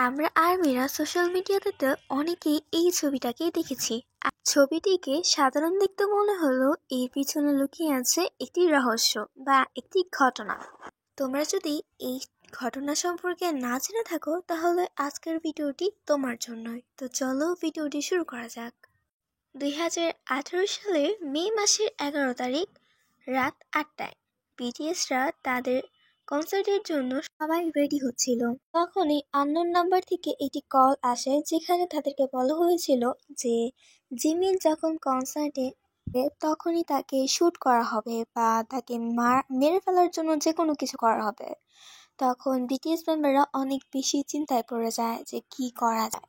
আমরা আর্মিরা সোশ্যাল মিডিয়াতে তো অনেকেই এই ছবিটাকেই দেখেছি। আর ছবিটিকে সাধারণ দেখতে মনে হলো এর পিছনে লুকিয়ে আছে একটি রহস্য বা একটি ঘটনা। তোমরা যদি এই ঘটনা সম্পর্কে না জেনে থাকো তাহলে আজকের ভিডিওটি তোমার জন্যই। তো চলো ভিডিওটি শুরু করা যাক। 2018 সালের মে মাসের 11 তারিখ রাত 8টায় বিটিএসরা তাদের কনসার্টের জন্য সবাই রেডি হচ্ছিল। তখনই আননোন নাম্বার থেকে একটি কল আসে, যেখানে তাদেরকে বলা হয়েছিল যে জিমিন যখন কনসার্টে তখনই তাকে শ্যুট করা হবে বা তাকে মেরে ফেলার জন্য যে কোনো কিছু করা হবে। তখন বিটিএস মেম্বাররা অনেক বেশি চিন্তায় পড়ে যায় যে কি করা যায়।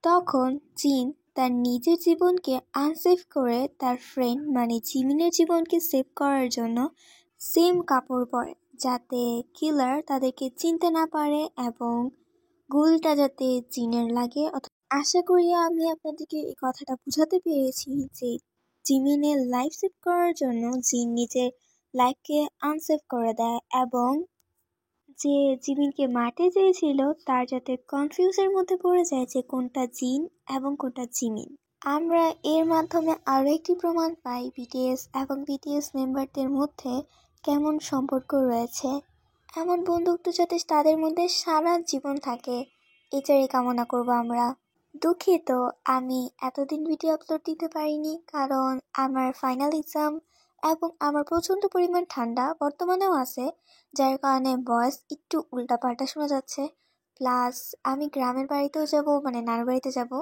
তখন জিন তার নিজের জীবনকে আনসেভ করে তার ফ্রেন্ড মানে জিমিনের জীবনকে সেভ করার জন্য সেম কাপড় পরে, যাতে কিলার তাদেরকে চিনতে না পারে এবং গুলটা যাতে জিনের লাগে। আশা করি আমি আপনাদেরকে এই কথাটা বোঝাতে পেরেছি যে জিমিনের লাইফ সেভ করার জন্য জিন নিজের লাইফকে আনসেভ করে দেয় এবং যে জিমিনকে মারতে চেয়েছিল তার যাতে কনফিউজের মধ্যে পড়ে যায় যে কোনটা জিন এবং কোনটা জিমিন। আমরা এর মাধ্যমে আরও একটি প্রমাণ পাই বিটিএস এবং বিটিএস মেম্বারদের মধ্যে কেমন সম্পর্ক রয়েছে। এমন বন্ধুত্ব যাতে তাদের মধ্যে সারা জীবন থাকে, এটারই কামনা করব আমরা। দুঃখিত আমি এতদিন ভিডিও আপলোড দিতে পারিনি, কারণ আমার ফাইনাল এক্সাম এবং আমার প্রচণ্ড পরিমাণ ঠান্ডা বর্তমানেও আছে, যার কারণে ভয়েস একটু উল্টাপাল্টা শোনা যাচ্ছে। প্লাস আমি গ্রামের বাড়িতেও যাব, মানে নানুর বাড়িতে যাব,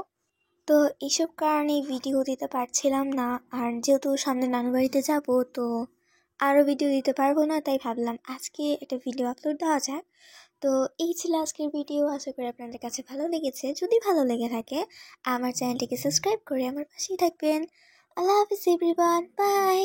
তো এইসব কারণে ভিডিও দিতে পারছিলাম না। আর যেহেতু সামনে নানুর বাড়িতে যাব, তো আরও ভিডিও দিতে পারবো না, তাই ভাবলাম আজকে একটা ভিডিও আপলোড দেওয়া যাক। তো এই ছিল আজকের ভিডিও। আশা করি আপনাদের কাছে ভালো লেগেছে। যদি ভালো লেগে থাকে আমার চ্যানেলটিকে সাবস্ক্রাইব করে আমার পাশেই থাকবেন। আল্লাহ হাফিজ এভরিওয়ান, বাই।